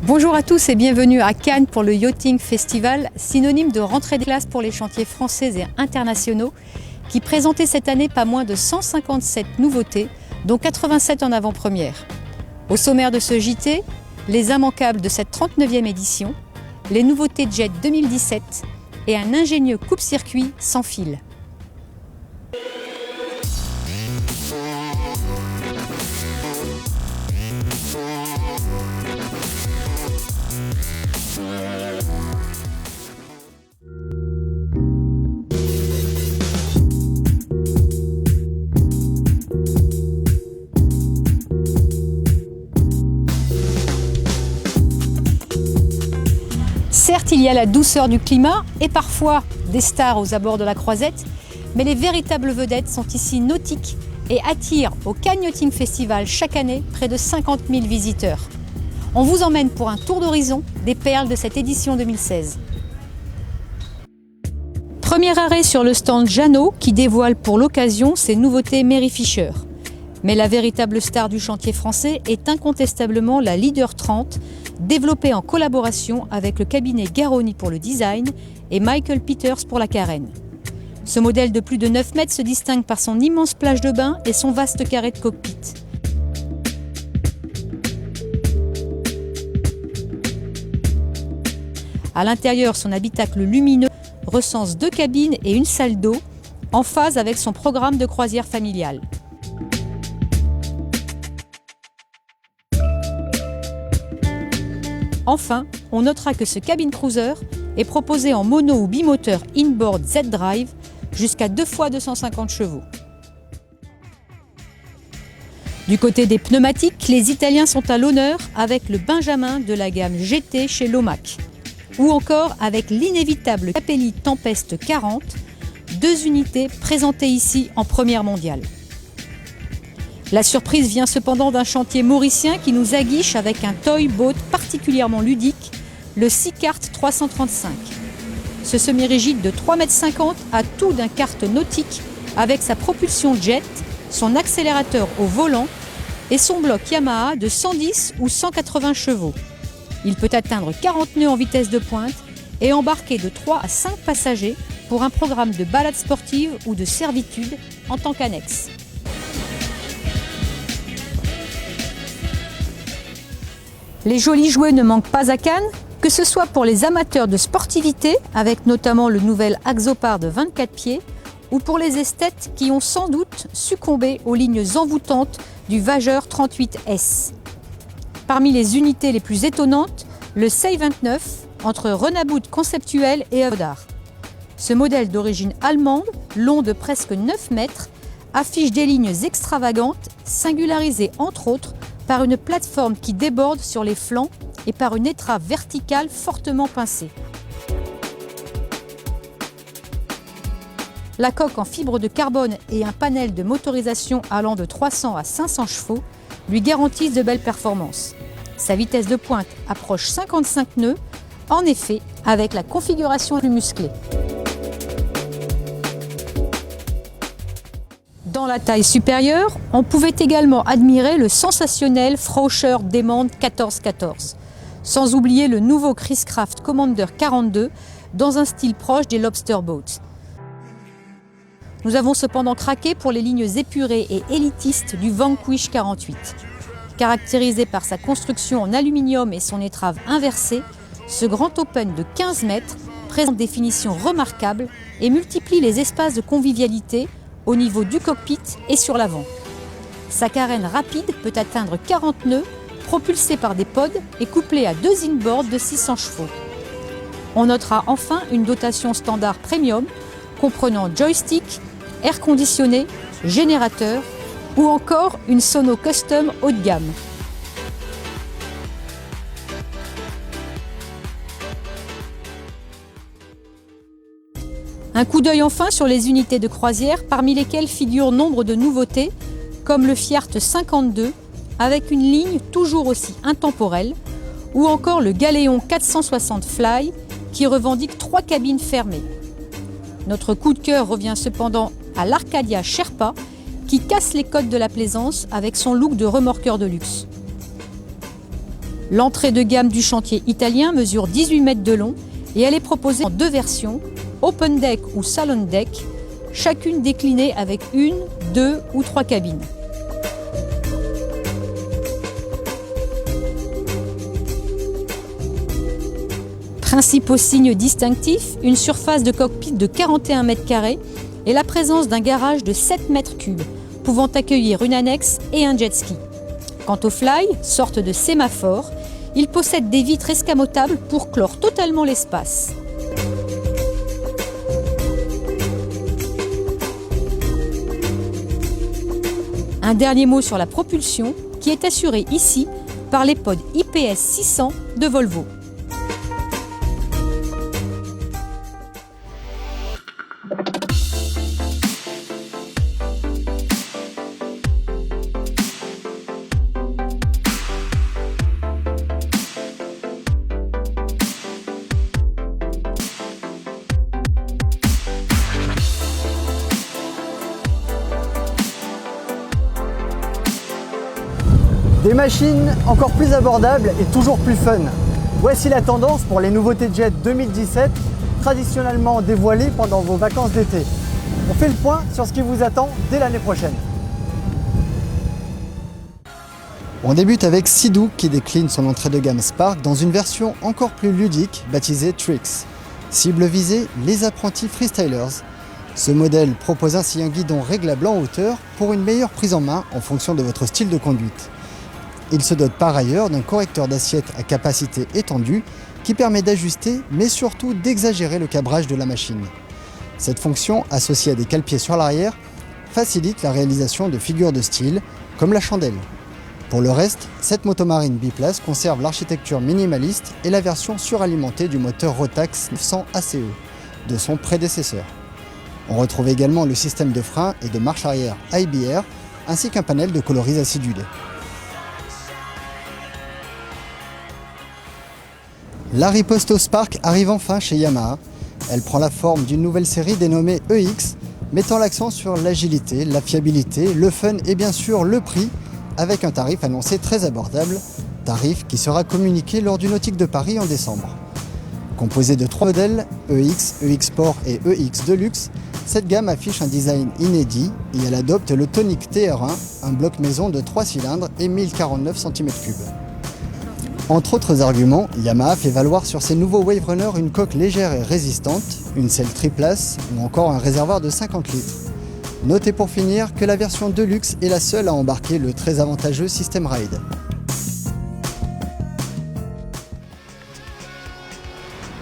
Bonjour à tous et bienvenue à Cannes pour le Yachting Festival, synonyme de rentrée des classes pour les chantiers français et internationaux, qui présentait cette année pas moins de 157 nouveautés, dont 87 en avant-première. Au sommaire de ce JT, les immanquables de cette 39e édition, les nouveautés Jet 2017 et un ingénieux coupe-circuit sans fil. Certes, il y a la douceur du climat et parfois des stars aux abords de la Croisette, mais les véritables vedettes sont ici nautiques et attirent au Cannes Yachting Festival chaque année près de 50 000 visiteurs. On vous emmène pour un tour d'horizon des perles de cette édition 2016. Premier arrêt sur le stand Jeannot qui dévoile pour l'occasion ses nouveautés Mary Fisher. Mais la véritable star du chantier français est incontestablement la Leader 30, développée en collaboration avec le cabinet Garroni pour le design et Michael Peters pour la carène. Ce modèle de plus de 9 mètres se distingue par son immense plage de bain et son vaste carré de cockpit. À l'intérieur, son habitacle lumineux recense 2 cabines et une salle d'eau, en phase avec son programme de croisière familiale. Enfin, on notera que ce cabin cruiser est proposé en mono ou bimoteur inboard Z-Drive jusqu'à 2 fois 250 chevaux. Du côté des pneumatiques, les Italiens sont à l'honneur avec le Benjamin de la gamme GT chez Lomac, ou encore avec l'inévitable Capelli Tempest 40, 2 unités présentées ici en première mondiale. La surprise vient cependant d'un chantier mauricien qui nous aguiche avec un toy boat particulièrement ludique, le Seacart 335. Ce semi-rigide de 3,50 m a tout d'un kart nautique avec sa propulsion jet, son accélérateur au volant et son bloc Yamaha de 110 ou 180 chevaux. Il peut atteindre 40 nœuds en vitesse de pointe et embarquer de 3 à 5 passagers pour un programme de balade sportive ou de servitude en tant qu'annexe. Les jolis jouets ne manquent pas à Cannes, que ce soit pour les amateurs de sportivité, avec notamment le nouvel Axopar de 24 pieds, ou pour les esthètes qui ont sans doute succombé aux lignes envoûtantes du Vageur 38S. Parmi les unités les plus étonnantes, le C29 entre Renabout conceptuel et œuvre d'art. Ce modèle d'origine allemande, long de presque 9 mètres, affiche des lignes extravagantes, singularisées entre autres par une plateforme qui déborde sur les flancs et par une étrave verticale fortement pincée. La coque en fibre de carbone et un panel de motorisation allant de 300 à 500 chevaux lui garantissent de belles performances. Sa vitesse de pointe approche 55 nœuds, en effet avec la configuration plus musclée. Dans la taille supérieure, on pouvait également admirer le sensationnel Frauscher Demand 1414, sans oublier le nouveau Chris Craft Commander 42 dans un style proche des Lobster Boats. Nous avons cependant craqué pour les lignes épurées et élitistes du Vanquish 48. Caractérisé par sa construction en aluminium et son étrave inversée, ce grand open de 15 mètres présente des finitions remarquables et multiplie les espaces de convivialité au niveau du cockpit et sur l'avant. Sa carène rapide peut atteindre 40 nœuds, propulsée par des pods et couplée à 2 inboards de 600 chevaux. On notera enfin une dotation standard premium comprenant joystick, air conditionné, générateur ou encore une sono custom haut de gamme. Un coup d'œil enfin sur les unités de croisière, parmi lesquelles figurent nombre de nouveautés, comme le Fiat 52, avec une ligne toujours aussi intemporelle, ou encore le Galéon 460 Fly, qui revendique 3 cabines fermées. Notre coup de cœur revient cependant à l'Arcadia Sherpa, qui casse les codes de la plaisance avec son look de remorqueur de luxe. L'entrée de gamme du chantier italien mesure 18 mètres de long et elle est proposée en 2 versions, Open Deck ou Salon Deck, chacune déclinée avec 1, 2 ou 3 cabines. Principaux signes distinctifs, une surface de cockpit de 41 mètres carrés et la présence d'un garage de 7 mètres cubes, pouvant accueillir une annexe et un jet ski. Quant au Fly, sorte de sémaphore, il possède des vitres escamotables pour clore totalement l'espace. Un dernier mot sur la propulsion, qui est assurée ici par les pods IPS 600 de Volvo. Des machines encore plus abordables et toujours plus fun. Voici la tendance pour les nouveautés Jet 2017, traditionnellement dévoilées pendant vos vacances d'été. On fait le point sur ce qui vous attend dès l'année prochaine. On débute avec Sea-Doo qui décline son entrée de gamme Spark dans une version encore plus ludique baptisée Tricks. Cible visée, les apprentis freestylers. Ce modèle propose ainsi un guidon réglable en hauteur pour une meilleure prise en main en fonction de votre style de conduite. Il se dote par ailleurs d'un correcteur d'assiette à capacité étendue qui permet d'ajuster mais surtout d'exagérer le cabrage de la machine. Cette fonction, associée à des cale-pieds sur l'arrière, facilite la réalisation de figures de style comme la chandelle. Pour le reste, cette motomarine biplace conserve l'architecture minimaliste et la version suralimentée du moteur Rotax 900 ACE de son prédécesseur. On retrouve également le système de frein et de marche arrière IBR ainsi qu'un panel de coloris acidulés. La riposte au Spark arrive enfin chez Yamaha. Elle prend la forme d'une nouvelle série dénommée EX, mettant l'accent sur l'agilité, la fiabilité, le fun et bien sûr le prix, avec un tarif annoncé très abordable, tarif qui sera communiqué lors du Nautique de Paris en décembre. Composée de 3 modèles, EX, EX Sport et EX Deluxe, cette gamme affiche un design inédit et elle adopte le Tonic TR1, un bloc maison de 3 cylindres et 1049 cm3. Entre autres arguments, Yamaha fait valoir sur ses nouveaux Wave Runner une coque légère et résistante, une selle triplace ou encore un réservoir de 50 litres. Notez pour finir que la version Deluxe est la seule à embarquer le très avantageux System Ride.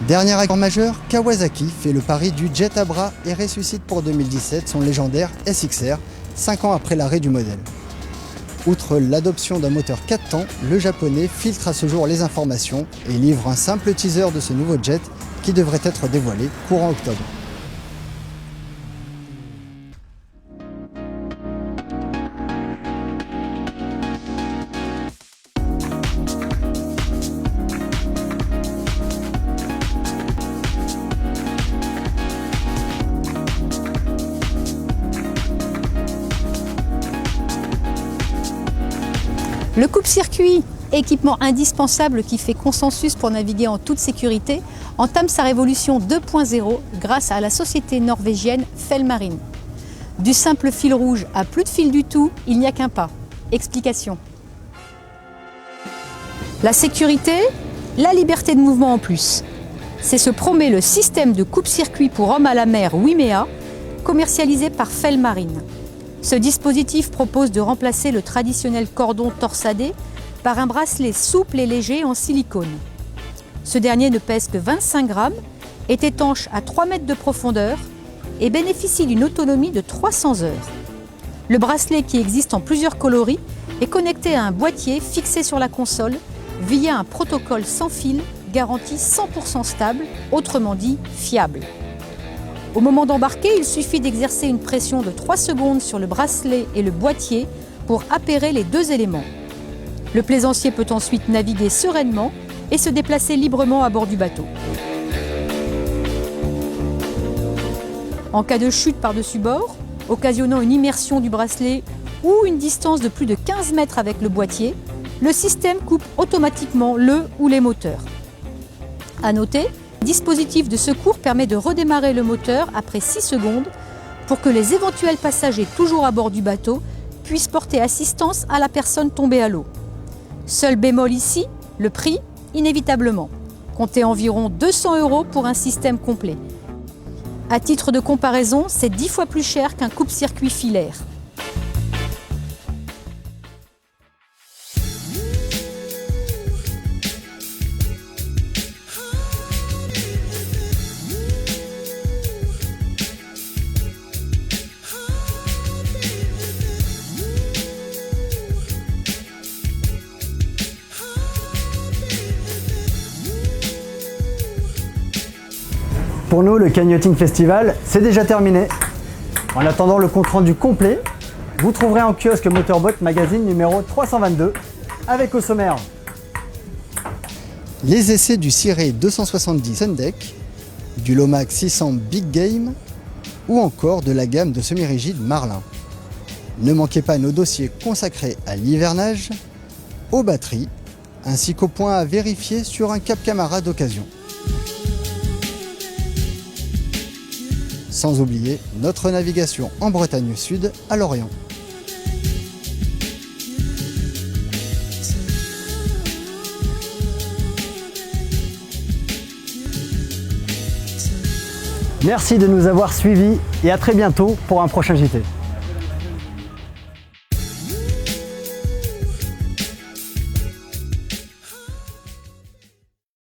Dernier accord majeur, Kawasaki fait le pari du jet à bras et ressuscite pour 2017 son légendaire SXR, 5 ans après l'arrêt du modèle. Outre l'adoption d'un moteur 4 temps, le japonais filtre à ce jour les informations et livre un simple teaser de ce nouveau jet qui devrait être dévoilé courant octobre. Le coupe-circuit, équipement indispensable qui fait consensus pour naviguer en toute sécurité, entame sa révolution 2.0 grâce à la société norvégienne Fellmarine. Du simple fil rouge à plus de fil du tout, il n'y a qu'un pas. Explication. La sécurité, la liberté de mouvement en plus. C'est ce promet le système de coupe-circuit pour hommes à la mer Wimea, commercialisé par Fellmarine. Ce dispositif propose de remplacer le traditionnel cordon torsadé par un bracelet souple et léger en silicone. Ce dernier ne pèse que 25 grammes, est étanche à 3 mètres de profondeur et bénéficie d'une autonomie de 300 heures. Le bracelet, qui existe en plusieurs coloris, est connecté à un boîtier fixé sur la console via un protocole sans fil garanti 100% stable, autrement dit fiable. Au moment d'embarquer, il suffit d'exercer une pression de 3 secondes sur le bracelet et le boîtier pour appairer les deux éléments. Le plaisancier peut ensuite naviguer sereinement et se déplacer librement à bord du bateau. En cas de chute par-dessus bord, occasionnant une immersion du bracelet ou une distance de plus de 15 mètres avec le boîtier, le système coupe automatiquement le ou les moteurs. À noter, le dispositif de secours permet de redémarrer le moteur après 6 secondes pour que les éventuels passagers toujours à bord du bateau puissent porter assistance à la personne tombée à l'eau. Seul bémol ici, le prix, inévitablement. Comptez environ 200 € pour un système complet. À titre de comparaison, c'est 10 fois plus cher qu'un coupe-circuit filaire. Pour nous, le Canyoting Festival, c'est déjà terminé. En attendant le compte-rendu complet, vous trouverez en kiosque Motorbot magazine numéro 322, avec au sommaire les essais du Sea-Ray 270 Sundeck, du Lomax 600 Big Game ou encore de la gamme de semi-rigides Marlin. Ne manquez pas nos dossiers consacrés à l'hivernage, aux batteries, ainsi qu'aux points à vérifier sur un Cap Camara d'occasion. Sans oublier notre navigation en Bretagne Sud à Lorient. Merci de nous avoir suivis et à très bientôt pour un prochain JT.